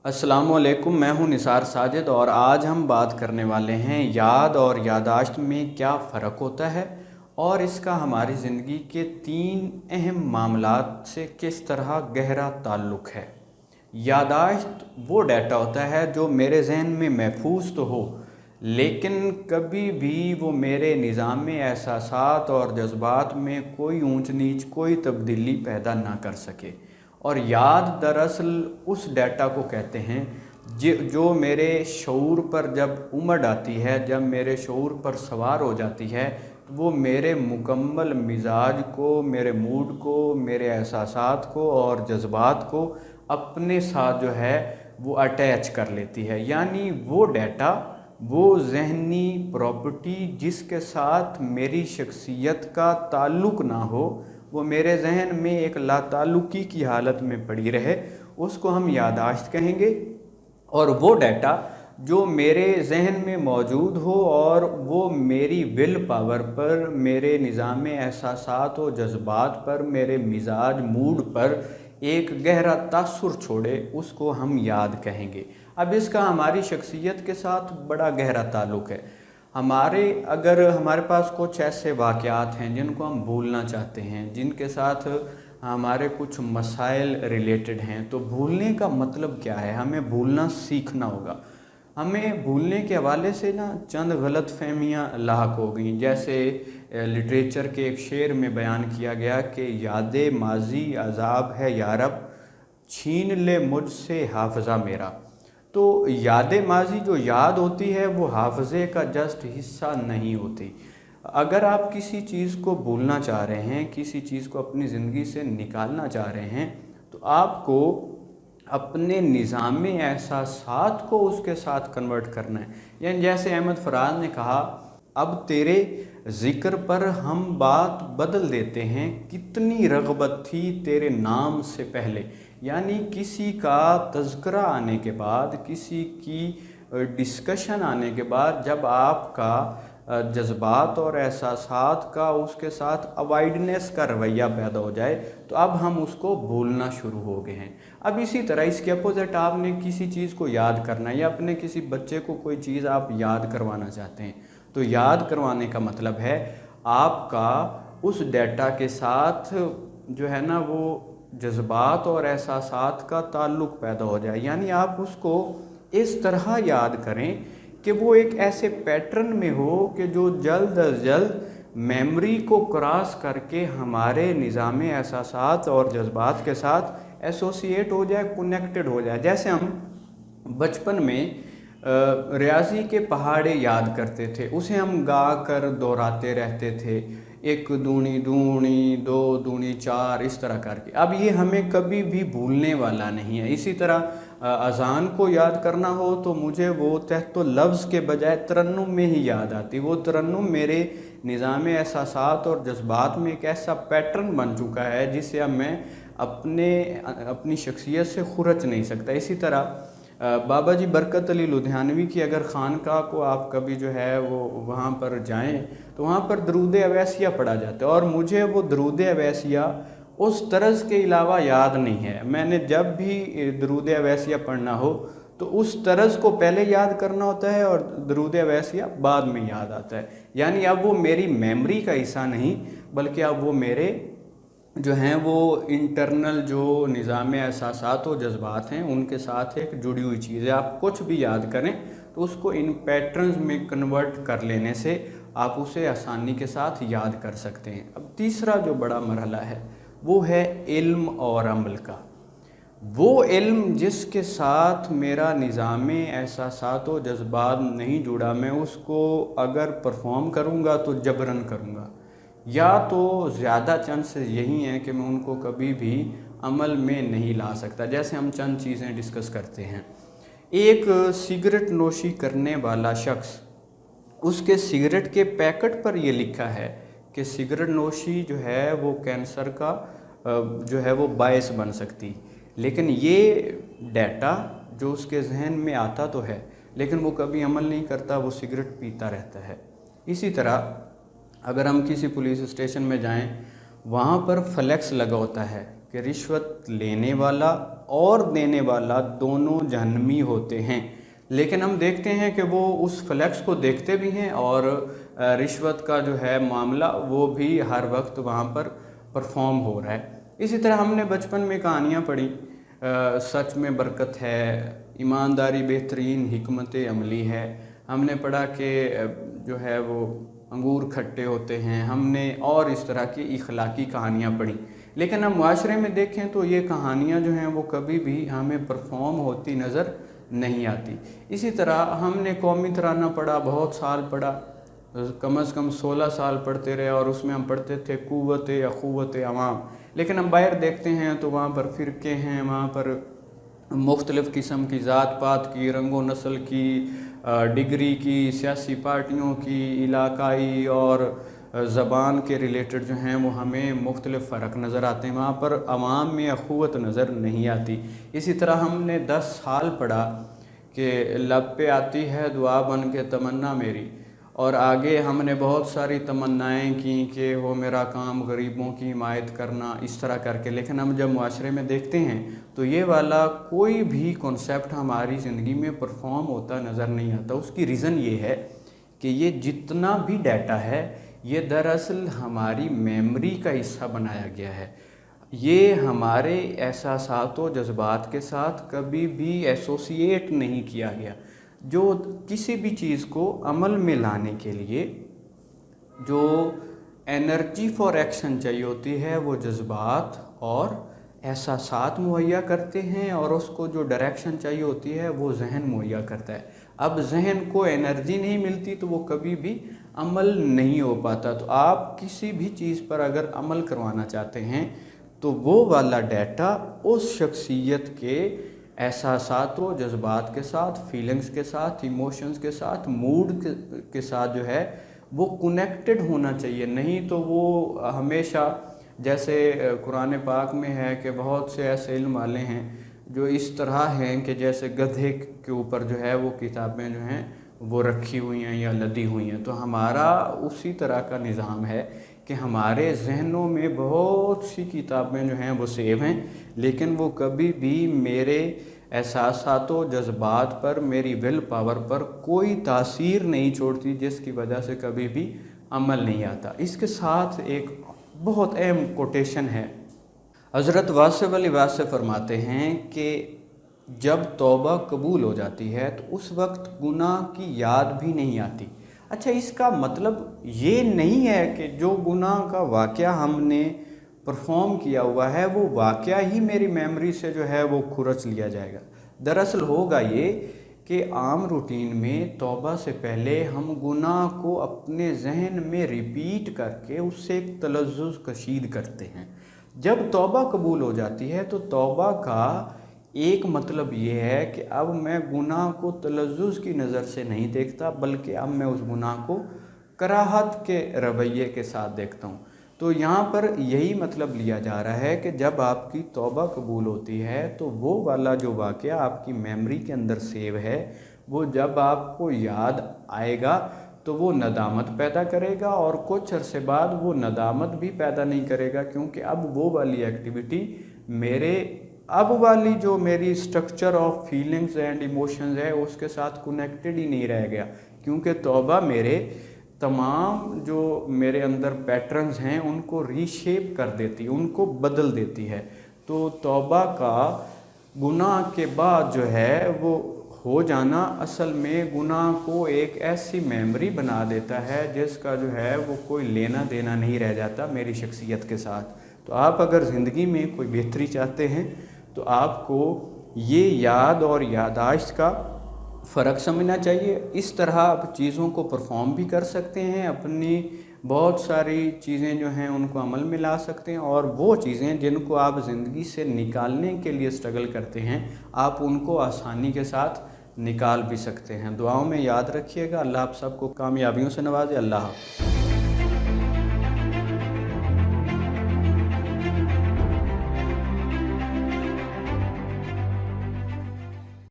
अस्सलाम वालेकुम, मैं हूं निसार साजिद और आज हम बात करने वाले हैं याद और याददाश्त में क्या फ़र्क होता है और इसका हमारी ज़िंदगी के 3 अहम मामलात से किस तरह गहरा ताल्लुक़ है। याददाश्त वो डाटा होता है जो मेरे जहन में महफूज तो हो, लेकिन कभी भी वो मेरे निज़ाम एहसासात और जज्बात में कोई ऊंच नीच, कोई तब्दीली पैदा ना कर सके। और याद दरअसल उस डाटा को कहते हैं जो मेरे शऊर पर जब उमड़ आती है, जब मेरे शऊर पर सवार हो जाती है, तो वो मेरे मुकम्मल मिजाज को, मेरे मूड को, मेरे एहसासात को और जज्बात को अपने साथ जो है वो अटैच कर लेती है। यानी वो डाटा, वो ज़हनी प्रॉपर्टी जिसके साथ मेरी शख्सियत का ताल्लुक़ ना हो, वो मेरे जहन में एक लाताल्लुकी की हालत में पड़ी रहे, उसको हम याददाश्त कहेंगे। और वो डाटा जो मेरे जहन में मौजूद हो और वो मेरी विल पावर पर, मेरे निज़ाम एहसासात व जज्बात पर, मेरे मिजाज मूड पर एक गहरा तासुर छोड़े, उसको हम याद कहेंगे। अब इसका हमारी शख्सियत के साथ बड़ा गहरा ताल्लुक़ है। अगर हमारे पास कुछ ऐसे वाक़यात हैं जिनको हम भूलना चाहते हैं, जिनके साथ हमारे कुछ मसाइल रिलेटेड हैं, तो भूलने का मतलब क्या है? हमें भूलना सीखना होगा। हमें भूलने के हवाले से चंद गलत फहमियाँ लाहक हो गई। जैसे लिटरेचर के एक शेर में बयान किया गया कि याद माजी अज़ाब है यारब, छीन ले मुझसे हाफ़ज़ा मेरा। तो याद माजी जो याद होती है वो हाफ़ज़े का जस्ट हिस्सा नहीं होती। अगर आप किसी चीज़ को भूलना चाह रहे हैं, किसी चीज़ को अपनी ज़िंदगी से निकालना चाह रहे हैं, तो आपको अपने निज़ाम एहसासात को उसके साथ कन्वर्ट करना है। यानी जैसे अहमद फराज ने कहा, अब तेरे ज़िक्र पर हम बात बदल देते हैं, कितनी रग़बत थी तेरे नाम से पहले। यानी किसी का तज़किरा आने के बाद, किसी की डिस्कशन आने के बाद जब आपका जज्बात और एहसासात का उसके साथ अवॉइडनेस का रवैया पैदा हो जाए, तो अब हम उसको भूलना शुरू हो गए हैं। अब इसी तरह इसके अपोजिट, आपने किसी चीज़ को याद करना है या अपने किसी बच्चे को कोई चीज़ आप याद करवाना चाहते हैं, तो याद करवाने का मतलब है आपका उस डाटा के साथ जो है वो जज्बात और एहसासात का ताल्लुक़ पैदा हो जाए। यानी आप उसको इस तरह याद करें कि वो एक ऐसे पैटर्न में हो कि जो जल्द अज जल्द मेमोरी को क्रॉस करके हमारे निज़ाम एहसासात और जज्बात के साथ एसोसिएट हो जाए, कनेक्टेड हो जाए। जैसे हम बचपन में रियाजी के पहाड़े याद करते थे, उसे हम गा कर दोहराते रहते थे, 1 दूनी दूनी, 2 दूनी 4, इस तरह करके। अब ये हमें कभी भी भूलने वाला नहीं है। इसी तरह अज़ान को याद करना हो तो मुझे वो तहतो लफ्ज़ के बजाय तरन्नुम में ही याद आती। वो तरन्नुम मेरे निज़ाम एहसासात और जज्बात में एक ऐसा पैटर्न बन चुका है जिसे अब मैं अपनी शख्सियत से खुरच नहीं सकता। इसी तरह बाबा जी बरकत अली लुधियानवी की अगर ख़ानक़ाह को आप कभी जो है वो वहाँ पर जाएं, तो वहाँ पर दरूद अवैसिया पढ़ा जाता है, और मुझे वो दरूद अवैसिया उस तर्ज़ के अलावा याद नहीं है। मैंने जब भी दरूद अवैसिया पढ़ना हो तो उस तर्ज़ को पहले याद करना होता है और दरूद अवैसिया बाद में याद आता है। यानी अब वो मेरी मेमोरी का हिस्सा नहीं, बल्कि अब वो मेरे जो हैं वो इंटरनल जो निज़ाम एहसासात व जज्बात हैं उनके साथ एक जुड़ी हुई चीज़ है। आप कुछ भी याद करें तो उसको इन पैटर्न्स में कन्वर्ट कर लेने से आप उसे आसानी के साथ याद कर सकते हैं। अब तीसरा जो बड़ा मरहला है वो है इल्म और अमल का। वो इल्म जिसके साथ मेरा निज़ाम एहसासात व जज्बात नहीं जुड़ा, मैं उसको अगर परफॉर्म करूँगा तो जबरन करूँगा, या तो ज़्यादा चांसेस यही हैं कि मैं उनको कभी भी अमल में नहीं ला सकता। जैसे हम चंद चीज़ें डिस्कस करते हैं। एक सिगरेट नोशी करने वाला शख्स, उसके सिगरेट के पैकेट पर ये लिखा है कि सिगरेट नोशी जो है वो कैंसर का जो है वो बायस बन सकती, लेकिन ये डाटा जो उसके जहन में आता तो है, लेकिन वो कभी अमल नहीं करता, वो सिगरेट पीता रहता है। इसी तरह अगर हम किसी पुलिस स्टेशन में जाएं, वहाँ पर फ्लैक्स लगा होता है کہ رشوت لینے والا اور دینے والا دونوں جہنمی ہوتے ہیں، لیکن ہم دیکھتے ہیں کہ وہ اس فلیکس کو دیکھتے بھی ہیں اور رشوت کا جو ہے معاملہ وہ بھی ہر وقت وہاں پر پرفارم ہو رہا ہے۔ اسی طرح ہم نے بچپن میں کہانیاں پڑھی، سچ میں برکت ہے، ایمانداری بہترین حکمت عملی ہے، ہم نے پڑھا کہ جو ہے وہ انگور کھٹے ہوتے ہیں، ہم نے اور اس طرح کی اخلاقی کہانیاں پڑھی، لیکن ہم معاشرے میں دیکھیں تو یہ کہانیاں جو ہیں وہ کبھی بھی ہمیں پرفارم ہوتی نظر نہیں آتی۔ اسی طرح ہم نے قومی ترانہ پڑھا، بہت سال پڑھا، کم از کم 16 سال پڑھتے رہے، اور اس میں ہم پڑھتے تھے قوت اخوت عوام، لیکن ہم باہر دیکھتے ہیں تو وہاں پر فرقے ہیں، وہاں پر مختلف قسم کی ذات پات کی، رنگ و نسل کی، ڈگری کی، سیاسی پارٹیوں کی، علاقائی اور زبان کے ریلیٹڈ جو ہیں وہ ہمیں مختلف فرق نظر آتے ہیں، وہاں پر عوام میں اخوت نظر نہیں آتی۔ اسی طرح ہم نے 10 سال پڑھا کہ لب پہ آتی ہے دعا بن کے تمنا میری، اور آگے ہم نے بہت ساری تمنائیں کی کہ وہ میرا کام غریبوں کی حمایت کرنا، اس طرح کر کے، لیکن ہم جب معاشرے میں دیکھتے ہیں تو یہ والا کوئی بھی کنسیپٹ ہماری زندگی میں پرفارم ہوتا نظر نہیں آتا۔ اس کی ریزن یہ ہے کہ یہ جتنا بھی ڈیٹا ہے یہ دراصل ہماری میموری کا حصہ بنایا گیا ہے، یہ ہمارے احساسات و جذبات کے ساتھ کبھی بھی ایسوسیٹ نہیں کیا گیا۔ جو کسی بھی چیز کو عمل میں لانے کے لیے جو انرجی فار ایکشن چاہیے ہوتی ہے وہ جذبات اور احساسات مہیا کرتے ہیں، اور اس کو جو ڈائریکشن چاہیے ہوتی ہے وہ ذہن مہیا کرتا ہے۔ اب ذہن کو انرجی نہیں ملتی تو وہ کبھی بھی عمل نہیں ہو پاتا۔ تو آپ کسی بھی چیز پر اگر عمل کروانا چاہتے ہیں تو وہ والا ڈیٹا اس شخصیت کے احساسات و جذبات کے ساتھ، فیلنگز کے ساتھ، ایموشنز کے ساتھ، موڈ کے ساتھ جو ہے وہ کنیکٹڈ ہونا چاہیے، نہیں تو وہ ہمیشہ جیسے قرآن پاک میں ہے کہ بہت سے ایسے علم والے ہیں جو اس طرح ہیں کہ جیسے گدھے کے اوپر جو ہے وہ کتابیں جو ہیں وہ رکھی ہوئی ہیں یا لدی ہوئی ہیں۔ تو ہمارا اسی طرح کا نظام ہے کہ ہمارے ذہنوں میں بہت سی کتابیں جو ہیں وہ سیو ہیں، لیکن وہ کبھی بھی میرے احساسات و جذبات پر، میری ول پاور پر کوئی تاثیر نہیں چھوڑتی، جس کی وجہ سے کبھی بھی عمل نہیں آتا۔ اس کے ساتھ ایک بہت اہم کوٹیشن ہے، حضرت واصف علی واصف فرماتے ہیں کہ جب توبہ قبول ہو جاتی ہے تو اس وقت گناہ کی یاد بھی نہیں آتی۔ اچھا، اس کا مطلب یہ نہیں ہے کہ جو گناہ کا واقعہ ہم نے پرفارم کیا ہوا ہے وہ واقعہ ہی میری میموری سے جو ہے وہ کھرچ لیا جائے گا۔ دراصل ہوگا یہ کہ عام روٹین میں توبہ سے پہلے ہم گناہ کو اپنے ذہن میں ریپیٹ کر کے اس سے ایک تلذذ کشید کرتے ہیں۔ جب توبہ قبول ہو جاتی ہے تو توبہ کا ایک مطلب یہ ہے کہ اب میں گناہ کو تلذذ کی نظر سے نہیں دیکھتا، بلکہ اب میں اس گناہ کو کراہت کے رویے کے ساتھ دیکھتا ہوں۔ تو یہاں پر یہی مطلب لیا جا رہا ہے کہ جب آپ کی توبہ قبول ہوتی ہے تو وہ والا جو واقعہ آپ کی میموری کے اندر سیو ہے وہ جب آپ کو یاد آئے گا تو وہ ندامت پیدا کرے گا، اور کچھ عرصے بعد وہ ندامت بھی پیدا نہیں کرے گا، کیونکہ اب وہ والی ایکٹیویٹی اب والی جو میری structure of feelings and emotions ہے اس کے ساتھ کنیکٹڈ ہی نہیں رہ گیا، کیونکہ توبہ میرے تمام جو میرے اندر پیٹرنز ہیں ان کو ری شیپ کر دیتی، ان کو بدل دیتی ہے۔ تو توبہ کا گناہ کے بعد جو ہے وہ ہو جانا اصل میں گناہ کو ایک ایسی میموری بنا دیتا ہے جس کا جو ہے وہ کوئی لینا دینا نہیں رہ جاتا میری شخصیت کے ساتھ۔ تو آپ اگر زندگی میں کوئی بہتری چاہتے ہیں تو آپ کو یہ یاد اور یادداشت کا فرق سمجھنا چاہیے۔ اس طرح آپ چیزوں کو پرفارم بھی کر سکتے ہیں، اپنی بہت ساری چیزیں جو ہیں ان کو عمل میں لا سکتے ہیں، اور وہ چیزیں جن کو آپ زندگی سے نکالنے کے لیے سٹرگل کرتے ہیں آپ ان کو آسانی کے ساتھ نکال بھی سکتے ہیں۔ دعاؤں میں یاد رکھیے گا۔ اللہ آپ سب کو کامیابیوں سے نوازے۔ اللہ حافظ۔